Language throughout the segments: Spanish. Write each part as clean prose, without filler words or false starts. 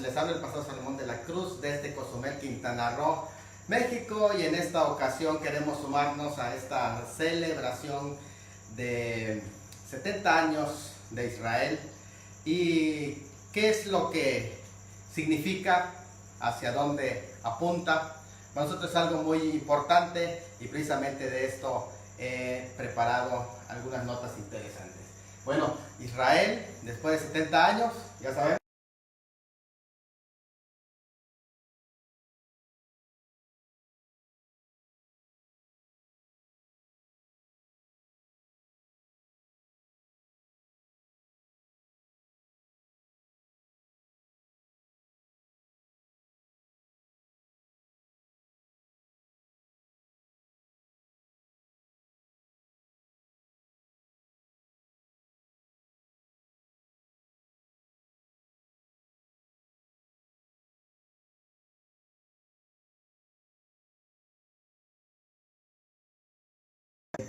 Les habla el pastor Salomón de la Cruz desde Cozumel, Quintana Roo, México, y en esta ocasión queremos sumarnos a esta celebración de 70 años de Israel y qué es lo que significa, hacia dónde apunta. Para nosotros es algo muy importante y precisamente de esto he preparado algunas notas interesantes. Bueno, Israel, después de 70 años, ya sabemos,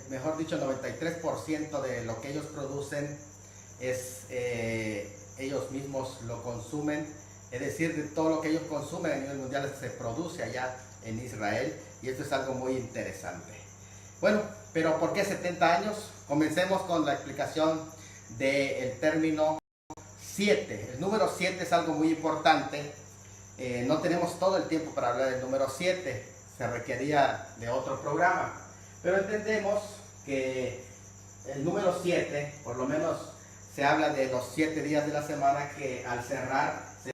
mejor dicho, 93% de lo que ellos producen es ellos mismos lo consumen, es decir, de todo lo que ellos consumen a nivel mundial se produce allá en Israel, y esto es algo muy interesante. Bueno, pero ¿por qué 70 años? Comencemos con la explicación del término 7. El número 7 es algo muy importante. No tenemos todo el tiempo para hablar del número 7, se requería de otro programa, pero entendemos que el número 7, por lo menos se habla de los 7 días de la semana que al cerrar se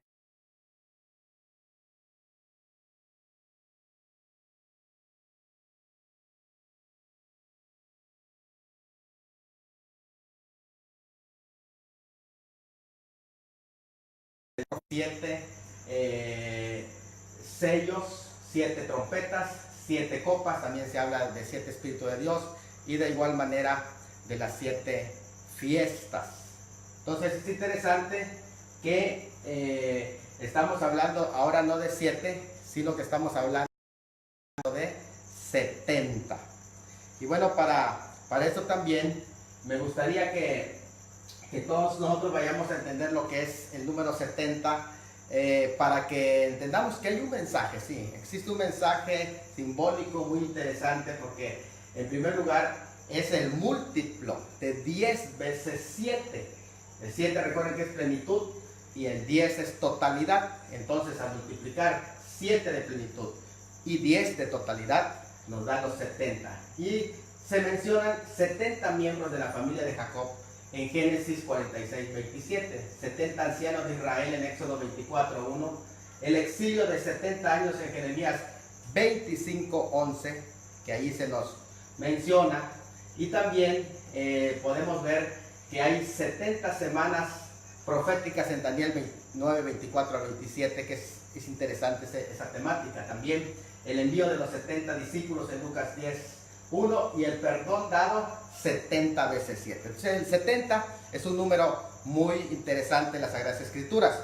siete sellos, 7 trompetas, 7 copas, también se habla de 7 espíritus de Dios, y de igual manera de las 7 fiestas. Entonces es interesante que estamos hablando ahora no de 7, sino que estamos hablando de 70. Y bueno, para eso también me gustaría que todos nosotros vayamos a entender lo que es el número 70, para que entendamos que hay un mensaje, sí, existe un mensaje simbólico muy interesante, porque en primer lugar es el múltiplo de 10 veces 7. El 7, recuerden que es plenitud, y el 10 es totalidad. Entonces, al multiplicar 7 de plenitud y 10 de totalidad, nos da los 70. Y se mencionan 70 miembros de la familia de Jacob en Génesis 46, 27, 70 ancianos de Israel en Éxodo 24, 1, el exilio de 70 años en Jeremías 25, 11, que ahí se nos menciona, y también podemos ver que hay 70 semanas proféticas en Daniel 29, 24 a 27, que es interesante esa temática. También el envío de los 70 discípulos en Lucas 10, 1, y el perdón dado 70 veces 7. Entonces el 70 es un número muy interesante en las Sagradas Escrituras.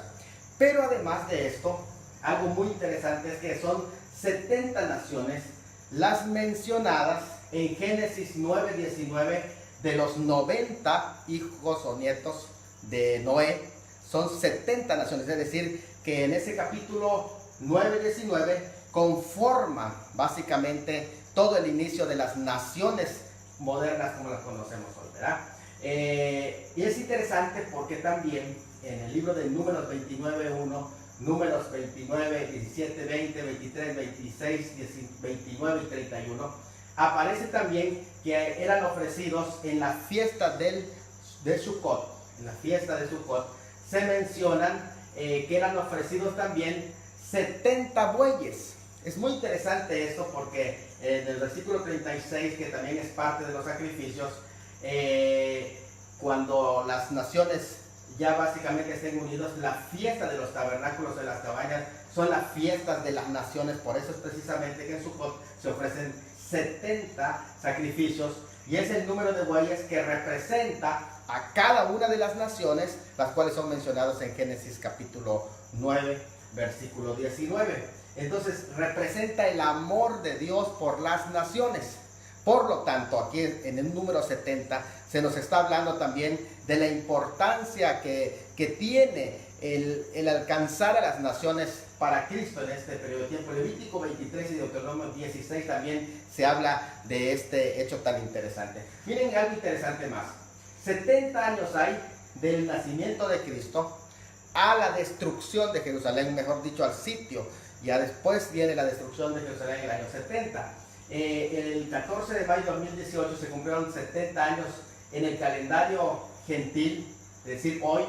Pero además de esto, algo muy interesante es que son 70 naciones las mencionadas en Génesis 9, 19, de los 90 hijos o nietos de Noé. Son 70 naciones, es decir, que en ese capítulo 9, 19 conforman básicamente todo el inicio de las naciones modernas como las conocemos hoy, ¿verdad? Y es interesante porque también en el libro de Números 29, 1, Números 29, 17, 20, 23, 26, 29 y 31, aparece también que eran ofrecidos en la fiesta de Sukkot. En la fiesta de Sukkot se mencionan que eran ofrecidos también 70 bueyes. Es muy interesante esto porque en el versículo 36, que también es parte de los sacrificios, cuando las naciones ya básicamente estén unidos, la fiesta de los tabernáculos de las cabañas son las fiestas de las naciones. Por eso es precisamente que en Sukkot se ofrecen 70 sacrificios, y es el número de bueyes que representa a cada una de las naciones, las cuales son mencionadas en Génesis capítulo 9, versículo 19. Entonces representa el amor de Dios por las naciones. Por lo tanto, aquí en el número 70 se nos está hablando también de la importancia que tiene el alcanzar a las naciones para Cristo en este periodo de tiempo. Levítico 23 y Deuteronomio 16 también se habla de este hecho tan interesante. Miren algo interesante más. 70 años hay del nacimiento de Cristo a la destrucción de Jerusalén, mejor dicho, al sitio. Ya después viene la destrucción de Jerusalén en el año 70. El 14 de mayo de 2018 se cumplieron 70 años en el calendario gentil, es decir, hoy,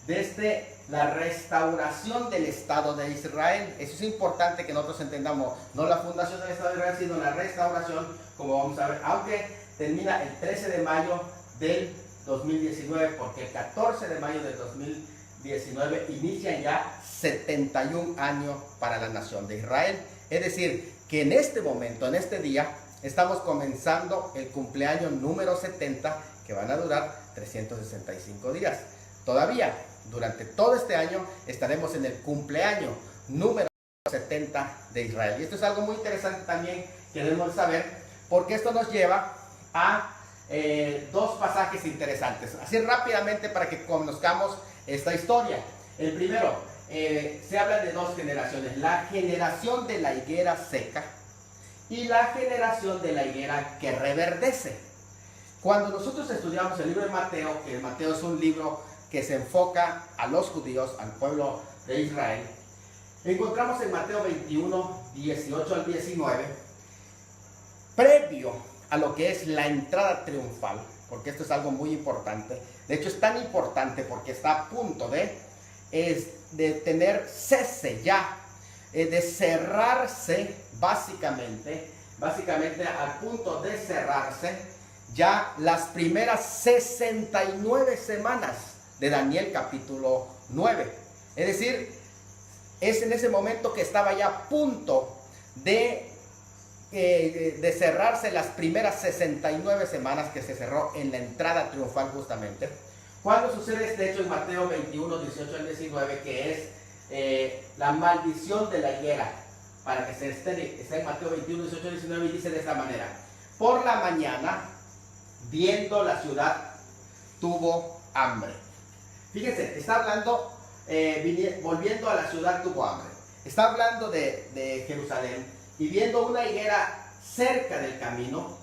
desde la restauración del Estado de Israel. Eso es importante que nosotros entendamos, no la fundación del Estado de Israel, sino la restauración, como vamos a ver, aunque termina el 13 de mayo del 2019, porque el 14 de mayo del 2019 inician ya 71 años para la nación de Israel. Es decir, que en este momento, en este día, estamos comenzando el cumpleaños número 70, que van a durar 365 días. Todavía, durante todo este año, estaremos en el cumpleaños número 70 de Israel. Y esto es algo muy interesante también que debemos saber, porque esto nos lleva a dos pasajes interesantes. Así rápidamente para que conozcamos esta historia. El primero, se habla de dos generaciones. La generación de la higuera seca y la generación de la higuera que reverdece. Cuando nosotros estudiamos el libro de Mateo, que Mateo es un libro que se enfoca a los judíos, al pueblo de Israel, encontramos en Mateo 21, 18 al 19, previo a lo que es la entrada triunfal, porque esto es algo muy importante. De hecho, es tan importante porque está a punto de tener cese ya, de cerrarse básicamente al punto de cerrarse ya las primeras 69 semanas de Daniel capítulo 9. Es decir, es en ese momento que estaba ya a punto de cerrarse las primeras 69 semanas que se cerró en la entrada triunfal justamente. ¿Cuándo sucede este hecho en Mateo 21, 18 al 19, que es la maldición de la higuera? Para que se esté, está en Mateo 21, 18 al 19 y dice de esta manera: por la mañana, viendo la ciudad, tuvo hambre. Fíjense, está hablando, volviendo a la ciudad tuvo hambre. Está hablando de Jerusalén, y viendo una higuera cerca del camino,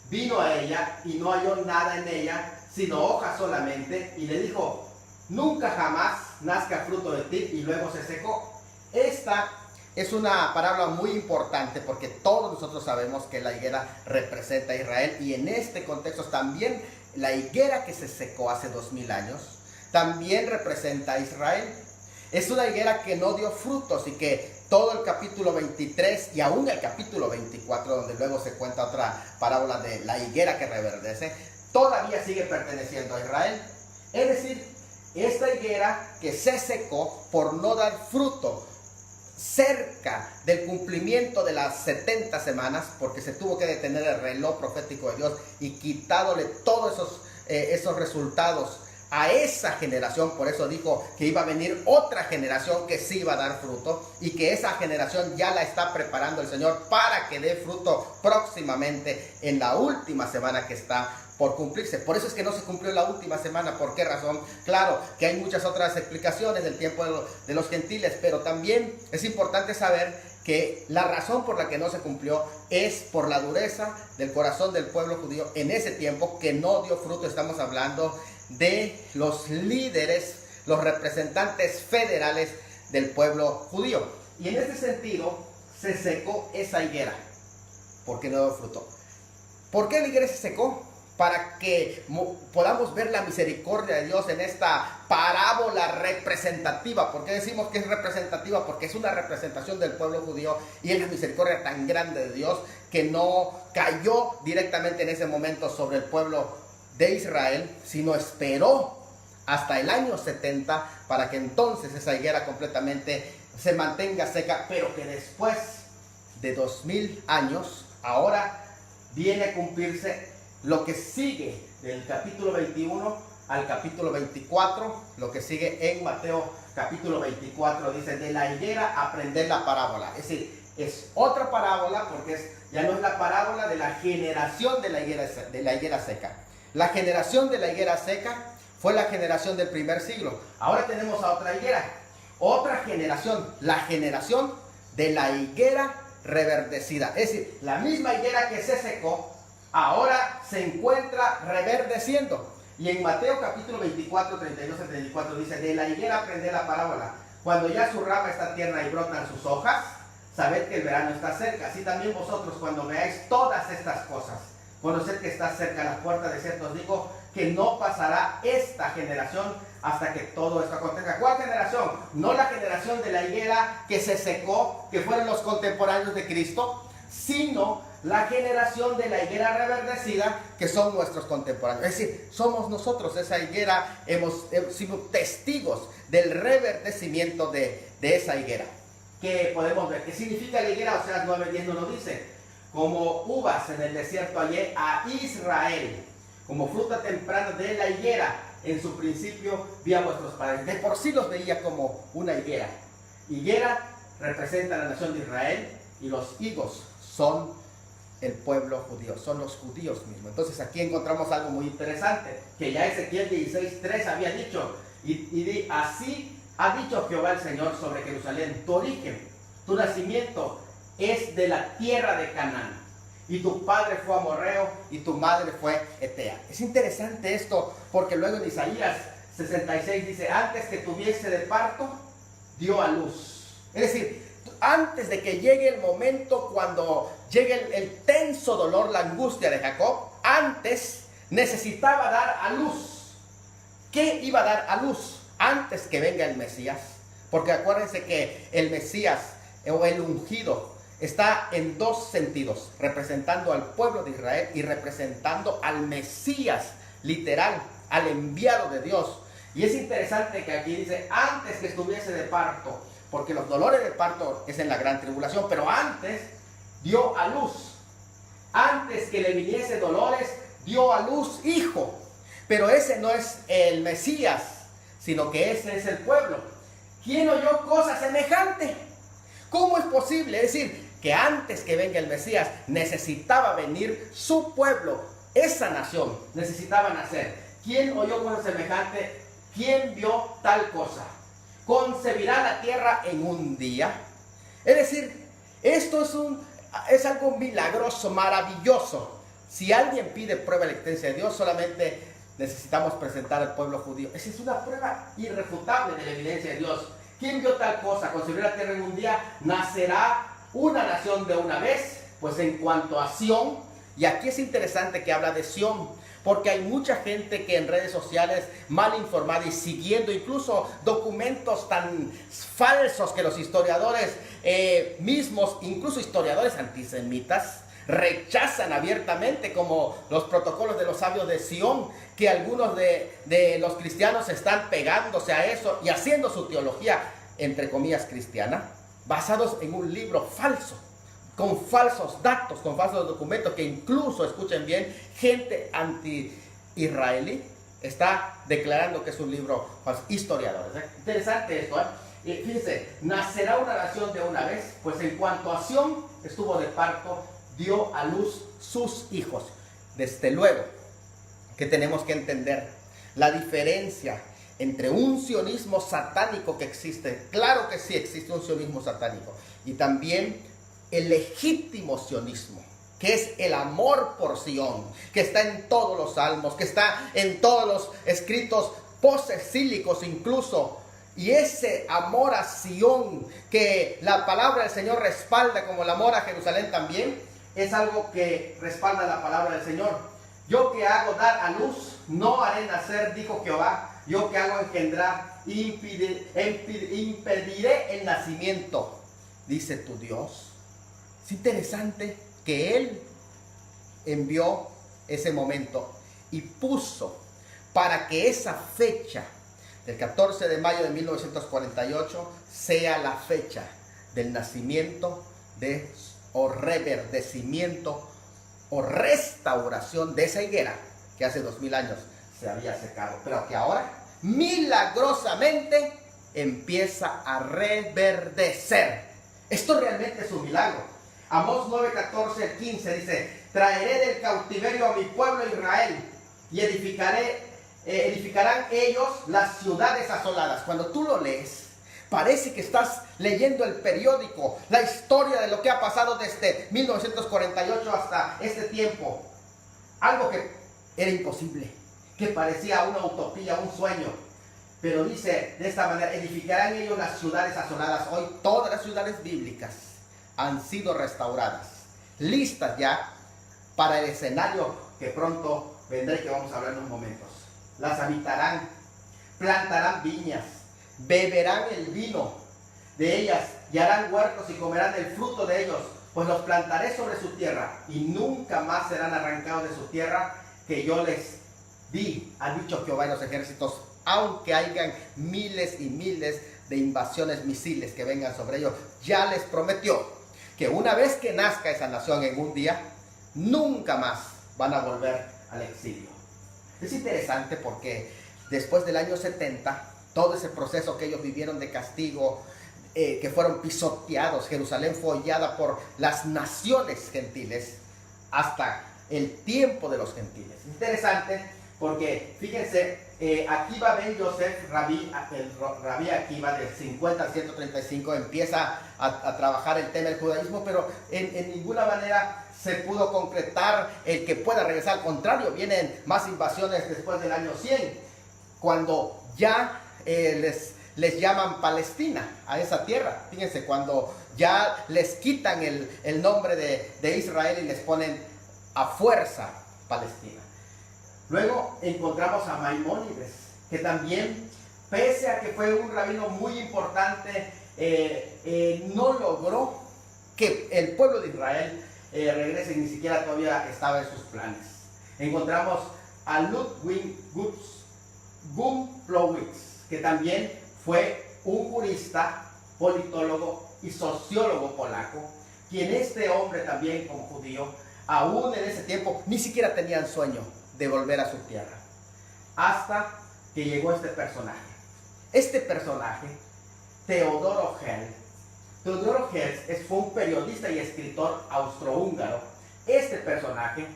vino a ella y no halló nada en ella, sino hojas solamente, y le dijo: nunca jamás nazca fruto de ti, y luego se secó. Esta es una parábola muy importante porque todos nosotros sabemos que la higuera representa a Israel, y en este contexto también la higuera que se secó hace 2000 años también representa a Israel. Es una higuera que no dio frutos y que todo el capítulo 23 y aún el capítulo 24, donde luego se cuenta otra parábola de la higuera que reverdece, todavía sigue perteneciendo a Israel. Es decir, esta higuera que se secó por no dar fruto cerca del cumplimiento de las 70 semanas, porque se tuvo que detener el reloj profético de Dios y quitándole todos esos resultados a esa generación. Por eso dijo que iba a venir otra generación que sí iba a dar fruto, y que esa generación ya la está preparando el Señor para que dé fruto próximamente en la última semana que está por cumplirse. Por eso es que no se cumplió la última semana. ¿Por qué razón? Claro que hay muchas otras explicaciones del tiempo de los gentiles, pero también es importante saber que la razón por la que no se cumplió es por la dureza del corazón del pueblo judío en ese tiempo, que no dio fruto. Estamos hablando de los líderes, los representantes federales del pueblo judío. Y en este sentido se secó esa higuera porque no dio fruto. ¿Por qué la higuera se secó? Para que podamos ver la misericordia de Dios en esta parábola representativa. ¿Por qué decimos que es representativa? Porque es una representación del pueblo judío, y es la misericordia tan grande de Dios que no cayó directamente en ese momento sobre el pueblo de Israel, sino esperó hasta el año 70 para que entonces esa higuera completamente se mantenga seca, pero que después de 2000 años ahora viene a cumplirse lo que sigue del capítulo 21 al capítulo 24, lo que sigue en Mateo capítulo 24, dice: de la higuera aprender la parábola. Es decir, es otra parábola, porque ya no es la parábola de la generación de la higuera seca. La generación de la higuera seca fue la generación del primer siglo. Ahora tenemos a otra higuera, otra generación, la generación de la higuera reverdecida. Es decir, la misma higuera que se secó, ahora se encuentra reverdeciendo. Y en Mateo capítulo 24, 32 al 34 dice, de la higuera aprended la parábola. Cuando ya su rama está tierna y brotan sus hojas, sabed que el verano está cerca. Así también vosotros, cuando veáis todas estas cosas, conoced que está cerca la puerta. De cierto os digo que no pasará esta generación hasta que todo esto acontezca. ¿Cuál generación? No la generación de la higuera que se secó, que fueron los contemporáneos de Cristo, sino la generación de la higuera reverdecida, que son nuestros contemporáneos. Es decir, somos nosotros esa higuera, hemos sido testigos del reverdecimiento de esa higuera. Que podemos ver, ¿qué significa la higuera? Oseas 9:10 nos lo dice: como uvas en el desierto hallé a Israel, como fruta temprana de la higuera, en su principio vi a vuestros padres. De por sí los veía como una higuera. Higuera representa a la nación de Israel y los higos son el pueblo judío, son los judíos mismos. Entonces aquí encontramos algo muy interesante, que ya Ezequiel 16:3 había dicho, y así ha dicho Jehová el Señor sobre Jerusalén: tu origen, tu nacimiento es de la tierra de Canaán, y tu padre fue amorreo y tu madre fue etea. Es interesante esto, porque luego en Isaías 66 dice: antes que tuviese de parto, dio a luz. Es decir, antes de que llegue el momento, cuando llegue el tenso dolor, la angustia de Jacob, antes necesitaba dar a luz. ¿Qué iba a dar a luz? Antes que venga el Mesías. Porque acuérdense que el Mesías o el ungido está en dos sentidos: representando al pueblo de Israel y representando al Mesías, literal, al enviado de Dios. Y es interesante que aquí dice: antes que estuviese de parto, porque los dolores de parto es en la gran tribulación, pero antes dio a luz. Antes que le viniese dolores, dio a luz hijo. Pero ese no es el Mesías, sino que ese es el pueblo. ¿Quién oyó cosa semejante? ¿Cómo es posible? Es decir, que antes que venga el Mesías necesitaba venir su pueblo, esa nación necesitaba nacer. ¿Quién oyó cosa semejante? ¿Quién vio tal cosa? ¿Concebirá la tierra en un día? Es decir, esto es algo milagroso, maravilloso. Si alguien pide prueba de la existencia de Dios, solamente necesitamos presentar al pueblo judío. Esa es una prueba irrefutable de la evidencia de Dios. ¿Quién vio tal cosa? ¿Concebirá la tierra en un día? ¿Nacerá una nación de una vez? Pues en cuanto a Sión, y aquí es interesante que habla de Sión, porque hay mucha gente que en redes sociales, mal informada y siguiendo incluso documentos tan falsos que los historiadores mismos, incluso historiadores antisemitas, rechazan abiertamente, como los protocolos de los sabios de Sión, que algunos de los cristianos están pegándose a eso y haciendo su teología, entre comillas, cristiana, basados en un libro falso, con falsos datos, con falsos documentos, que incluso, escuchen bien, gente anti-israelí está declarando que es un libro falso. Historiadores, Interesante esto, Fíjense: nacerá una nación de una vez, pues en cuanto a Sión estuvo de parto, dio a luz sus hijos. Desde luego que tenemos que entender la diferencia entre un sionismo satánico que existe. Claro que sí existe un sionismo satánico, y también el legítimo sionismo, que es el amor por Sión, que está en todos los salmos, que está en todos los escritos posexílicos incluso. Y ese amor a Sión, que la palabra del Señor respalda, como el amor a Jerusalén también, es algo que respalda la palabra del Señor. Yo que hago dar a luz, no haré nacer, dijo Jehová. Yo que hago engendrar, impediré el nacimiento, dice tu Dios. Es interesante que Él envió ese momento y puso para que esa fecha del 14 de mayo de 1948 sea la fecha del nacimiento o reverdecimiento o restauración de esa higuera que hace 2000 años se había secado, pero que ahora milagrosamente empieza a reverdecer. Esto realmente es un milagro. Amós 9:14-15 dice: traeré del cautiverio a mi pueblo Israel y edificaré edificarán ellos las ciudades asoladas. Cuando tú lo lees, parece que estás leyendo el periódico, la historia de lo que ha pasado desde 1948 hasta este tiempo. Algo que era imposible, que parecía una utopía, un sueño. Pero dice de esta manera, edificarán ellos las ciudades asoladas. Hoy todas las ciudades bíblicas han sido restauradas, listas ya para el escenario que pronto vendrá y que vamos a hablar en unos momentos. Las habitarán, plantarán viñas, beberán el vino de ellas y harán huertos y comerán el fruto de ellos, pues los plantaré sobre su tierra y nunca más serán arrancados de su tierra que yo les di, ha dicho Jehová de los ejércitos, aunque hayan miles y miles de invasiones misiles que vengan sobre ellos. Ya les prometió que una vez que nazca esa nación en un día, nunca más van a volver al exilio. Es interesante porque después del año 70, todo ese proceso que ellos vivieron de castigo, que fueron pisoteados, Jerusalén fue hollada por las naciones gentiles hasta el tiempo de los gentiles. Interesante porque fíjense, Akiva ben Yosef, el rabí Akiva del 50 al 135 empieza a trabajar el tema del judaísmo, pero en ninguna manera se pudo concretar el que pueda regresar. Al contrario, vienen más invasiones después del año 100, cuando ya les llaman Palestina a esa tierra. Fíjense, cuando ya les quitan el nombre de Israel y les ponen a fuerza Palestina. Luego encontramos a Maimónides, que también, pese a que fue un rabino muy importante, no logró que el pueblo de Israel regrese, ni siquiera todavía estaba en sus planes. Encontramos a Ludwig Gumplowicz, que también fue un jurista, politólogo y sociólogo polaco, quien este hombre también como judío, aún en ese tiempo, ni siquiera tenían sueño de volver a su tierra, hasta que llegó este personaje. Este personaje, Teodoro Herzl. Teodoro Herzl fue un periodista y escritor austrohúngaro. Este personaje,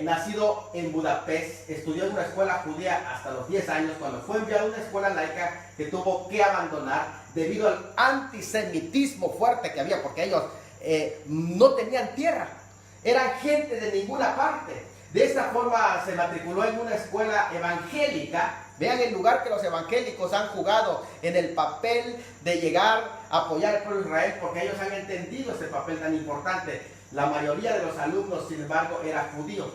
nacido en Budapest, estudió en una escuela judía hasta los 10 años, cuando fue enviado a una escuela laica que tuvo que abandonar debido al antisemitismo fuerte que había, porque ellos no tenían tierra, eran gente de ninguna parte. De esta forma se matriculó en una escuela evangélica. Vean el lugar que los evangélicos han jugado en el papel de llegar a apoyar al pueblo de Israel, porque ellos han entendido ese papel tan importante. La mayoría de los alumnos, sin embargo, era judío.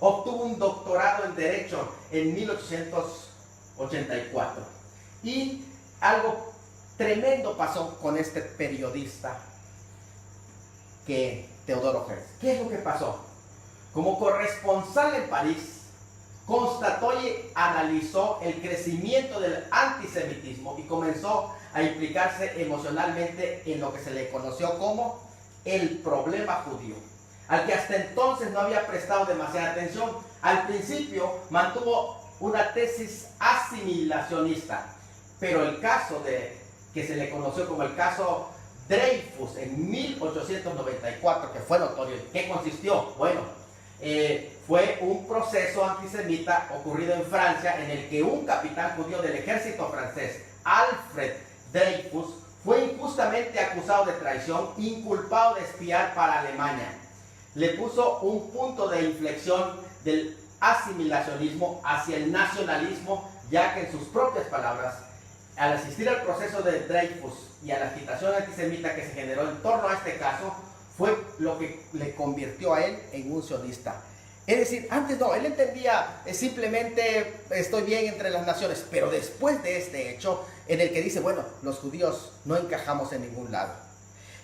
Obtuvo un doctorado en Derecho en 1884. Y algo tremendo pasó con este periodista, Teodoro Herzl. ¿Qué es lo que pasó? Como corresponsal en París, constató y analizó el crecimiento del antisemitismo y comenzó a implicarse emocionalmente en lo que se le conoció como el problema judío, al que hasta entonces no había prestado demasiada atención. Al principio mantuvo una tesis asimilacionista, pero el caso que se le conoció como el caso Dreyfus en 1894, que fue notorio, ¿qué consistió? Bueno, fue un proceso antisemita ocurrido en Francia, en el que un capitán judío del ejército francés, Alfred Dreyfus, fue injustamente acusado de traición, inculpado de espiar para Alemania. Le puso un punto de inflexión del asimilacionismo hacia el nacionalismo, ya que en sus propias palabras, al asistir al proceso de Dreyfus y a la agitación antisemita que se generó en torno a este caso, fue lo que le convirtió a él en un sionista. Es decir, antes no, él entendía simplemente estoy bien entre las naciones, pero después de este hecho en el que dice, bueno, los judíos no encajamos en ningún lado,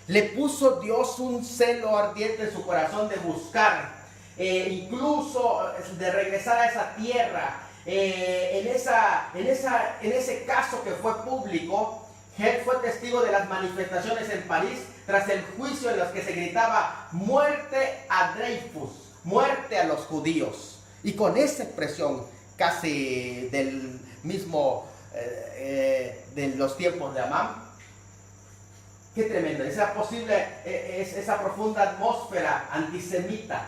le puso Dios un celo ardiente en su corazón de buscar, incluso de regresar a esa tierra. En ese caso que fue público, él fue testigo de las manifestaciones en París tras el juicio en los que se gritaba muerte a Dreyfus, muerte a los judíos. Y con esa expresión casi del mismo de los tiempos de Amán, qué tremendo, esa profunda atmósfera antisemita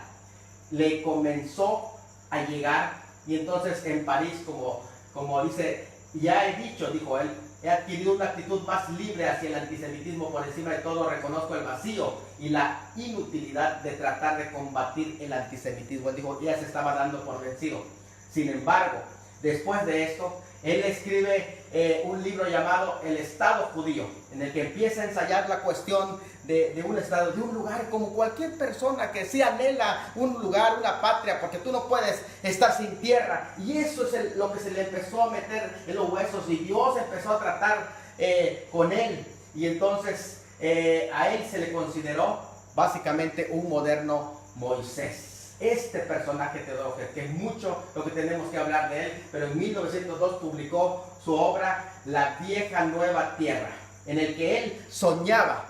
le comenzó a llegar Y entonces en París, como dice, ya he dicho, dijo él, he adquirido una actitud más libre hacia el antisemitismo. Por encima de todo reconozco el vacío y la inutilidad de tratar de combatir el antisemitismo. Él dijo, ya se estaba dando por vencido. Sin embargo, después de esto, él escribe un libro llamado El Estado Judío, en el que empieza a ensayar la cuestión de un estado, de un lugar, como cualquier persona que sí anhela un lugar, una patria, porque tú no puedes estar sin tierra. Y eso es lo que se le empezó a meter en los huesos, y Dios empezó a tratar con él. Y entonces a él se le consideró básicamente un moderno Moisés. Este personaje Teódoco, que es mucho lo que tenemos que hablar de él, pero en 1902 publicó su obra La Vieja Nueva Tierra, en el que él soñaba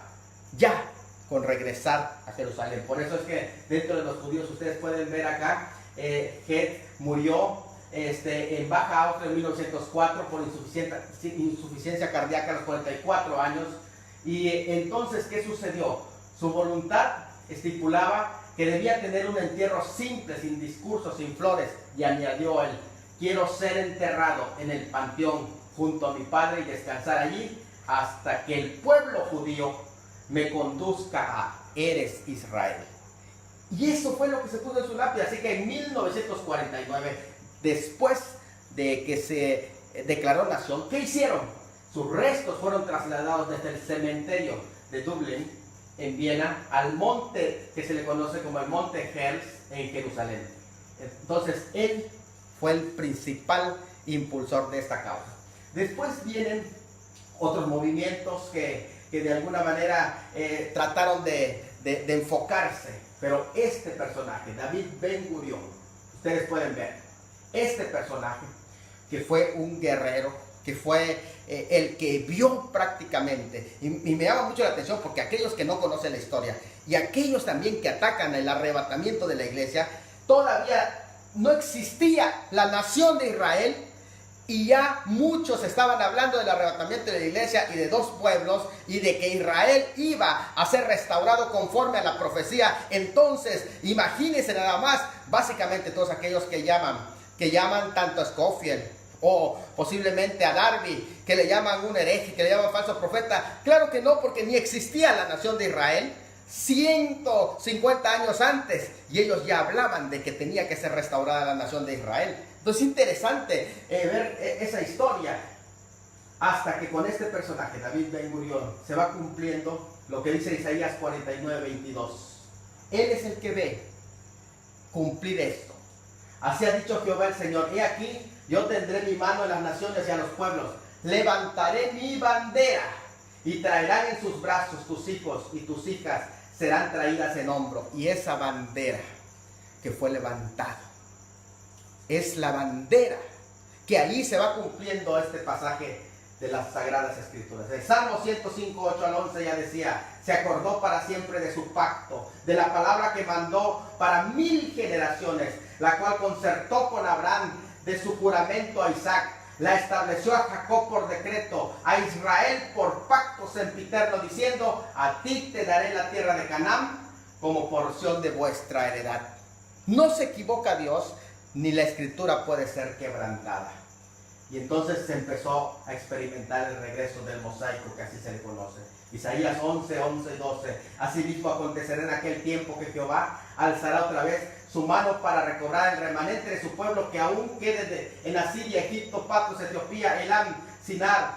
ya con regresar a Jerusalén. Por eso es que dentro de los judíos ustedes pueden ver acá, Goethe murió en Baja Austria en 1904 por insuficiencia cardíaca a los 44 años. Y entonces, ¿qué sucedió? Su voluntad estipulaba que debía tener un entierro simple, sin discursos, sin flores, y añadió él: quiero ser enterrado en el panteón junto a mi padre y descansar allí hasta que el pueblo judío me conduzca a Eres Israel. Y eso fue lo que se puso en su lápida. Así que en 1949, después de que se declaró nación, ¿qué hicieron? Sus restos fueron trasladados desde el cementerio de Dublín, en Viena, al monte que se le conoce como el Monte Herzl en Jerusalén. Entonces él fue el principal impulsor de esta causa. Después vienen otros movimientos que de alguna manera trataron de enfocarse, pero este personaje, David Ben Gurión, ustedes pueden ver, este personaje que fue un guerrero, que fue el que vio prácticamente, y me llama mucho la atención porque aquellos que no conocen la historia y aquellos también que atacan el arrebatamiento de la iglesia, todavía no existía la nación de Israel, y ya muchos estaban hablando del arrebatamiento de la iglesia y de dos pueblos, y de que Israel iba a ser restaurado conforme a la profecía. Entonces, imagínense nada más, básicamente todos aquellos que llaman tanto a Scofield, o posiblemente a Darby, que le llaman un hereje, que le llaman falso profeta. Claro que no, porque ni existía la nación de Israel 150 años antes, y ellos ya hablaban de que tenía que ser restaurada la nación de Israel. Entonces es interesante ver esa historia, hasta que con este personaje, David Ben Gurión, se va cumpliendo lo que dice Isaías 49:22. Él es el que ve cumplir esto. Así ha dicho Jehová el Señor: he aquí, yo tendré mi mano en las naciones y a los pueblos, levantaré mi bandera, y traerán en sus brazos tus hijos y tus hijas serán traídas en hombro. Y esa bandera que fue levantada es la bandera que allí se va cumpliendo este pasaje de las Sagradas Escrituras. El Salmo 105, 8 al 11 ya decía: se acordó para siempre de su pacto, de la palabra que mandó para 1000 generaciones, la cual concertó con Abraham, de su juramento a Isaac. La estableció a Jacob por decreto, a Israel por pacto sempiterno, diciendo: a ti te daré la tierra de Canaán como porción de vuestra heredad. No se equivoca Dios, ni la escritura puede ser quebrantada. Y entonces se empezó a experimentar el regreso del mosaico, que así se le conoce. Isaías 11, 11 y 12. Asimismo acontecerá en aquel tiempo que Jehová alzará otra vez su mano para recobrar el remanente de su pueblo que aún quede en Asiria, Egipto, Patros, Etiopía, Elam, Sinar,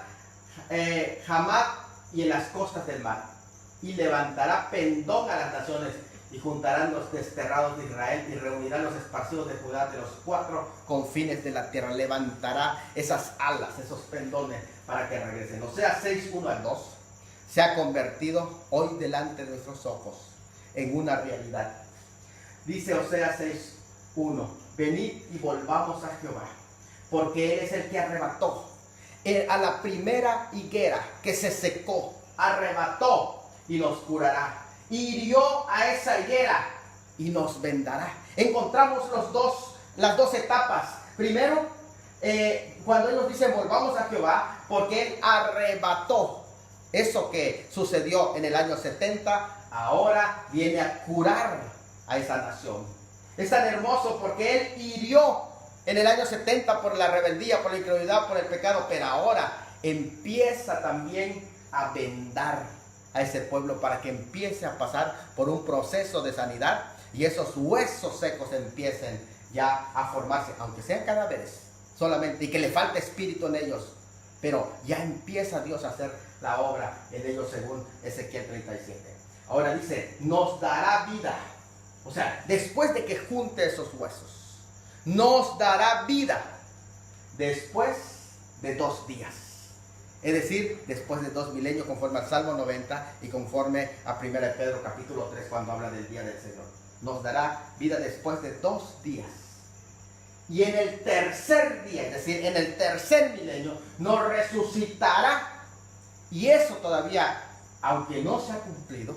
Hamat y en las costas del mar. Y levantará pendón a las naciones, y juntarán los desterrados de Israel, y reunirán los esparcidos de Judá de los 4 confines de la tierra. Levantará esas alas, esos pendones, para que regresen. Oseas 6, 1 al 2 se ha convertido hoy delante de nuestros ojos en una realidad. Dice Oseas 6, 1: venid y volvamos a Jehová, porque Él es el que arrebató a la primera higuera que se secó, arrebató y nos curará. Hirió a esa higuera y nos vendará. Encontramos las dos etapas. Primero, cuando Él nos dice volvamos a Jehová, porque Él arrebató eso que sucedió en el año 70, ahora viene a curar a esa nación. Es tan hermoso porque Él hirió en el año 70 por la rebeldía, por la incredulidad, por el pecado, pero ahora empieza también a vendar a ese pueblo para que empiece a pasar por un proceso de sanidad y esos huesos secos empiecen ya a formarse, aunque sean cadáveres solamente, y que le falte espíritu en ellos, pero ya empieza Dios a hacer la obra en ellos según Ezequiel 37. Ahora dice, nos dará vida, o sea, después de que junte esos huesos, nos dará vida después de 2 días. Es decir, después de 2 milenios, conforme al Salmo 90 y conforme a 1 Pedro capítulo 3, cuando habla del día del Señor. Nos dará vida después de 2 días. Y en el tercer día, es decir, en el tercer milenio, nos resucitará. Y eso todavía, aunque no se ha cumplido,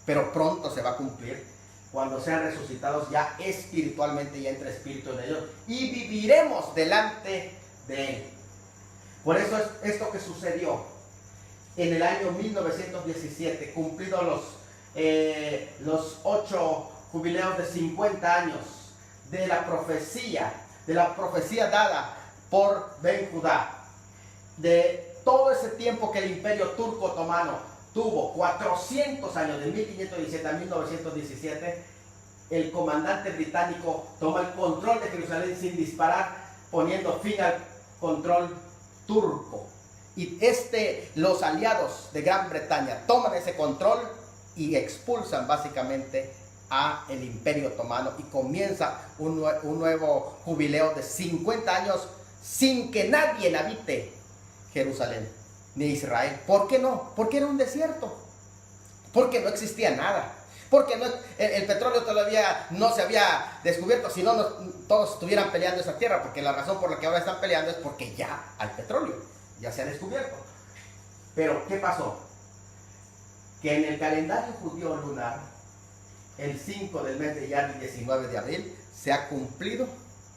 pero pronto se va a cumplir, cuando sean resucitados ya espiritualmente, ya entre espíritu en ellos, y viviremos delante de Él. Por eso es esto que sucedió en el año 1917, cumplidos los 8 jubileos de 50 años de la profecía dada por Ben Judá, de todo ese tiempo que el imperio turco otomano tuvo, 400 años, de 1517 a 1917, el comandante británico toma el control de Jerusalén sin disparar, poniendo fin al control turco. Y los aliados de Gran Bretaña toman ese control y expulsan básicamente a el imperio otomano y comienza un nuevo jubileo de 50 años sin que nadie habite Jerusalén ni Israel. ¿Por qué no? Porque era un desierto, porque no existía nada, porque el petróleo todavía no se había descubierto, si no todos estuvieran peleando esa tierra, porque la razón por la que ahora están peleando es porque ya hay petróleo, ya se ha descubierto. Pero ¿qué pasó? Que en el calendario judío lunar, el 5 del mes de Iyar, el 19 de abril, se ha cumplido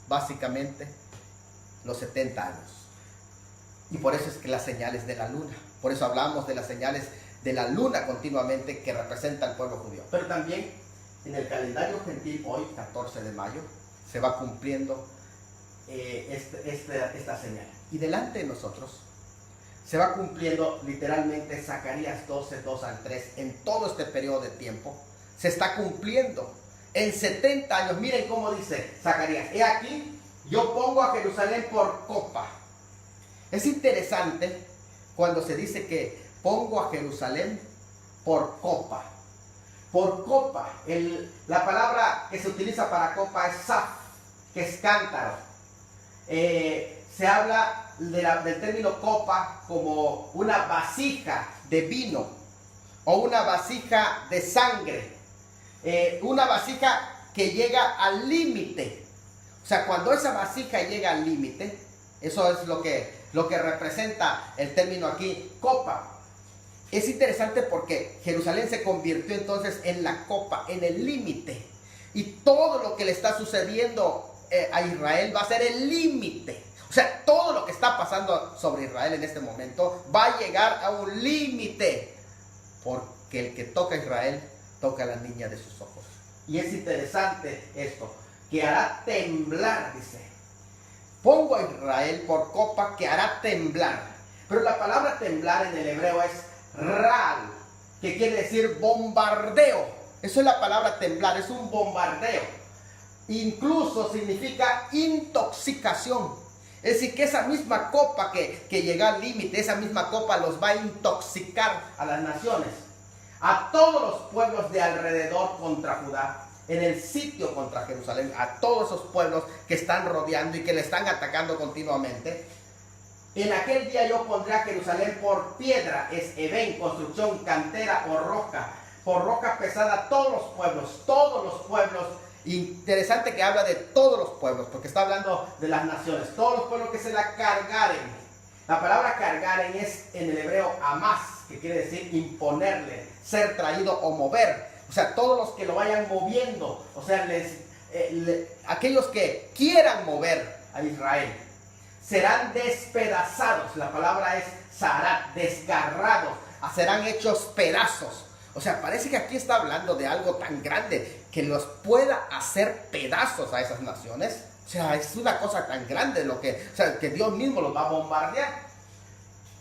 básicamente los 70 años. Y por eso es que las señales de la luna, por eso hablamos de las señales de la luna continuamente que representa al pueblo judío. Pero también en el calendario gentil, hoy 14 de mayo, se va cumpliendo esta señal. Y delante de nosotros se va cumpliendo literalmente Zacarías 12, 2 al 3, en todo este periodo de tiempo. Se está cumpliendo en 70 años. Miren cómo dice Zacarías: he aquí, yo pongo a Jerusalén por copa. Es interesante cuando se dice que pongo a Jerusalén por copa. Por copa. La palabra que se utiliza para copa es saf, que es cántaro. Se habla del término copa como una vasija de vino o una vasija de sangre. Una vasija que llega al límite. O sea, cuando esa vasija llega al límite, eso es lo que representa el término aquí, copa. Es interesante porque Jerusalén se convirtió entonces en la copa, en el límite. Y todo lo que le está sucediendo a Israel va a ser el límite. O sea, todo lo que está pasando sobre Israel en este momento va a llegar a un límite. Porque el que toca a Israel toca a la niña de sus ojos. Y es interesante esto, que hará temblar, dice. Pongo a Israel por copa que hará temblar. Pero la palabra temblar en el hebreo es ral, que quiere decir bombardeo. Eso es la palabra temblar, es un bombardeo. Incluso significa intoxicación. Es decir, que esa misma copa que llega al límite, esa misma copa los va a intoxicar a las naciones, a todos los pueblos de alrededor contra Judá, en el sitio contra Jerusalén, a todos esos pueblos que están rodeando y que le están atacando continuamente. En aquel día yo pondré a Jerusalén por piedra, es Eben, construcción, cantera o roca, por roca pesada, todos los pueblos. Interesante que habla de todos los pueblos, porque está hablando de las naciones, todos los pueblos que se la cargaren. La palabra cargaren es en el hebreo amás, que quiere decir imponerle, ser traído o mover. O sea, todos los que lo vayan moviendo, o sea, aquellos que quieran mover a Israel, serán despedazados. La palabra es zarat, desgarrados, serán hechos pedazos. O sea, parece que aquí está hablando de algo tan grande que los pueda hacer pedazos a esas naciones. O sea, es una cosa tan grande que Dios mismo los va a bombardear.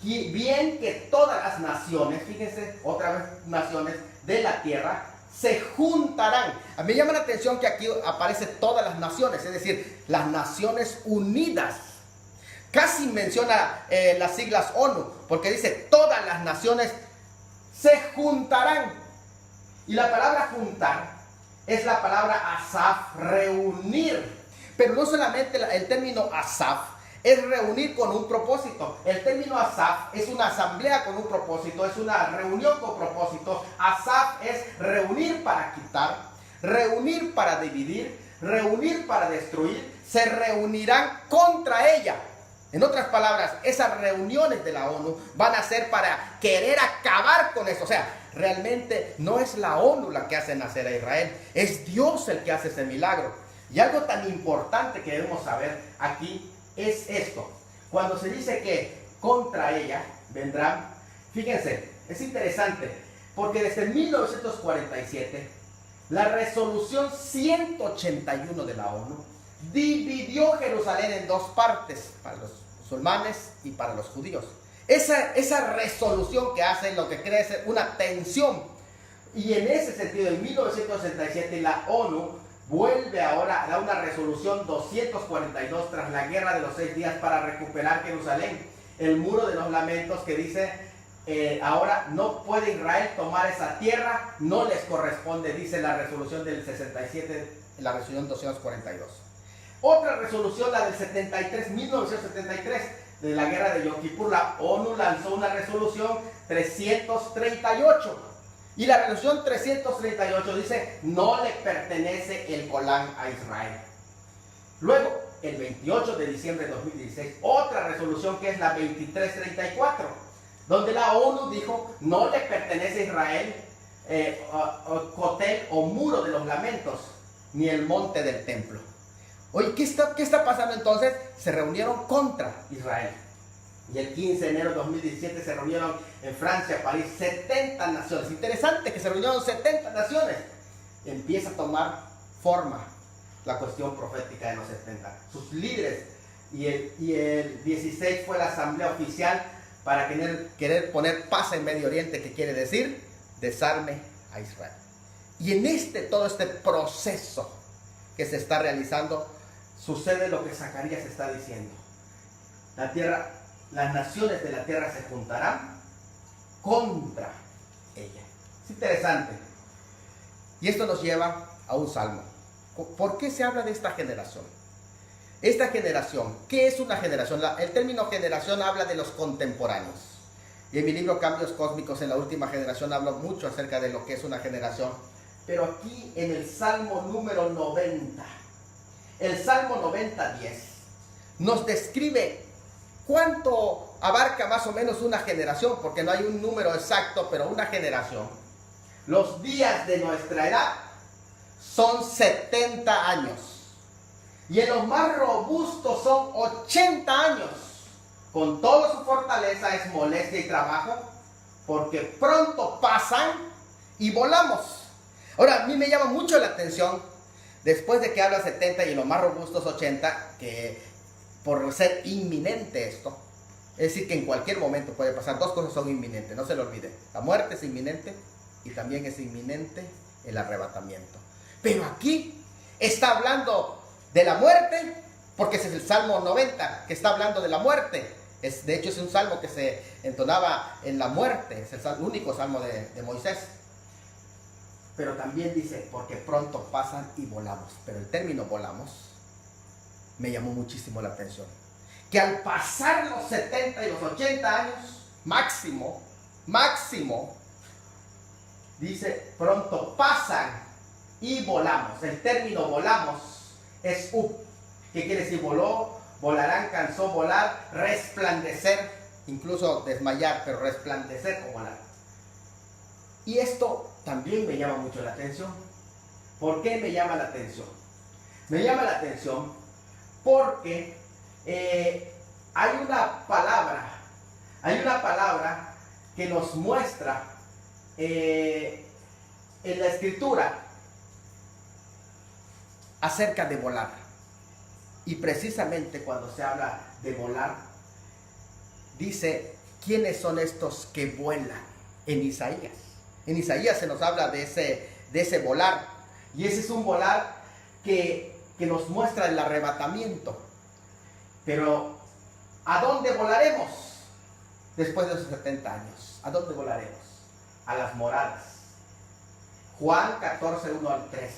Y bien que todas las naciones, fíjense, otra vez naciones de la tierra, se juntarán. A mí me llama la atención que aquí aparece todas las naciones, es decir, las Naciones Unidas. Casi menciona las siglas ONU, porque dice todas las naciones se juntarán. Y la palabra juntar es la palabra asaf, reunir. Pero no solamente el término asaf es reunir con un propósito. El término asaf es una asamblea con un propósito, es una reunión con propósito. Asaf es reunir para quitar, reunir para dividir, reunir para destruir. Se reunirán contra ella. En otras palabras, esas reuniones de la ONU van a ser para querer acabar con eso. O sea, realmente no es la ONU la que hace nacer a Israel, es Dios el que hace ese milagro. Y algo tan importante que debemos saber aquí es esto. Cuando se dice que contra ella vendrán, fíjense, es interesante, porque desde 1947, la resolución 181 de la ONU dividió Jerusalén en dos partes, para los musulmanes y para los judíos. Esa resolución que hace lo que crea es una tensión. Y en ese sentido, en 1967, la ONU vuelve ahora a dar una resolución 242 tras la guerra de los 6 días para recuperar Jerusalén. El muro de los lamentos que dice, ahora no puede Israel tomar esa tierra, no les corresponde, dice la resolución del 67, la resolución 242. Otra resolución, la del 1973, de la guerra de Yom Kippur, la ONU lanzó una resolución 338. Y la resolución 338 dice, no le pertenece el Golán a Israel. Luego, el 28 de diciembre de 2016, otra resolución que es la 2334, donde la ONU dijo, no le pertenece a Israel Cotel o muro de los lamentos, ni el monte del templo. Oye, ¿qué está pasando entonces? Se reunieron contra Israel. Y el 15 de enero de 2017 se reunieron en Francia, París, 70 naciones. Interesante que se reunieron 70 naciones. Empieza a tomar forma la cuestión profética de los 70. Sus líderes. Y el 16 fue la asamblea oficial para querer poner paz en Medio Oriente, que quiere decir desarme a Israel. Y en todo este proceso que se está realizando, sucede lo que Zacarías está diciendo. Las naciones de la tierra se juntarán contra ella. Es interesante. Y esto nos lleva a un salmo. ¿Por qué se habla de esta generación? Esta generación, ¿qué es una generación? El término generación habla de los contemporáneos. Y en mi libro Cambios Cósmicos en la última generación hablo mucho acerca de lo que es una generación. Pero aquí en el Salmo número 90, el Salmo 90:10, nos describe cuánto abarca más o menos una generación, porque no hay un número exacto, pero una generación. Los días de nuestra edad son 70 años. Y en los más robustos son 80 años. Con toda su fortaleza es molestia y trabajo, porque pronto pasan y volamos. Ahora, a mí me llama mucho la atención, después de que habla 70 y en los más robustos 80, que por ser inminente esto, es decir, que en cualquier momento puede pasar. Dos cosas son inminentes, no se lo olvide. La muerte es inminente y también es inminente el arrebatamiento. Pero aquí está hablando de la muerte, porque ese es el Salmo 90, que está hablando de la muerte. De hecho, es un salmo que se entonaba en la muerte, es el único salmo de Moisés. Pero también dice, porque pronto pasan y volamos. Pero el término volamos me llamó muchísimo la atención. Que al pasar los 70 y los 80 años, máximo, dice, pronto pasan y volamos. El término volamos es up, que quiere decir voló, volarán, cansó, volar, resplandecer, incluso desmayar, pero resplandecer o volar. Y esto también me llama mucho la atención. ¿Por qué me llama la atención? Me llama la atención porque hay una palabra que nos muestra en la escritura acerca de volar. Y precisamente cuando se habla de volar, dice, ¿quiénes son estos que vuelan? En Isaías. En Isaías se nos habla de ese volar. Y ese es un volar que nos muestra el arrebatamiento. Pero, ¿a dónde volaremos después de esos 70 años? ¿A dónde volaremos? A las moradas. Juan 14, 1 al 3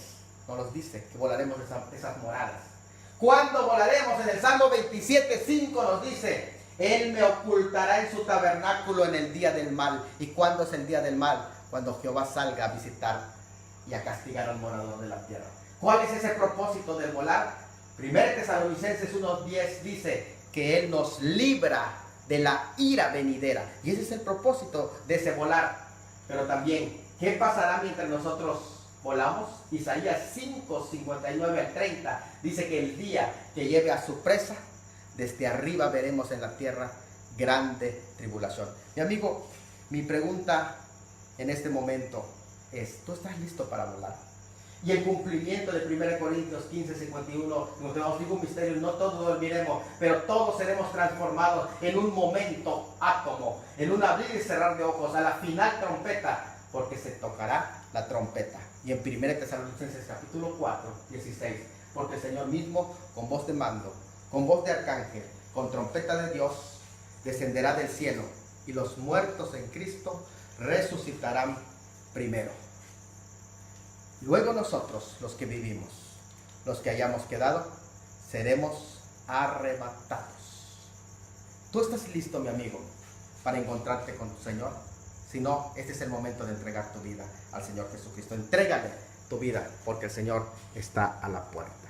nos dice que volaremos esas moradas. ¿Cuándo volaremos? En el Salmo 27, 5 nos dice, Él me ocultará en su tabernáculo en el día del mal. ¿Y cuándo es el día del mal? Cuando Jehová salga a visitar y a castigar al morador de la tierra. ¿Cuál es ese propósito del volar? 1 Tesalonicenses 1:10 dice que Él nos libra de la ira venidera. Y ese es el propósito de ese volar. Pero también, ¿qué pasará mientras nosotros volamos? Isaías 5, 59 al 30 dice que el día que lleve a su presa, desde arriba veremos en la tierra grande tribulación. Mi amigo, mi pregunta en este momento es, ¿tú estás listo para volar? Y el cumplimiento de 1 Corintios 15, 51, nos digo un misterio, no todos dormiremos, pero todos seremos transformados en un momento átomo, en un abrir y cerrar de ojos, a la final trompeta, porque se tocará la trompeta. Y en 1 Tesalonicenses capítulo 4, 16, porque el Señor mismo, con voz de mando, con voz de arcángel, con trompeta de Dios, descenderá del cielo, y los muertos en Cristo resucitarán primero. Luego nosotros, los que vivimos, los que hayamos quedado, seremos arrebatados. ¿Tú estás listo, mi amigo, para encontrarte con tu Señor? Si no, este es el momento de entregar tu vida al Señor Jesucristo. Entrégale tu vida, porque el Señor está a la puerta.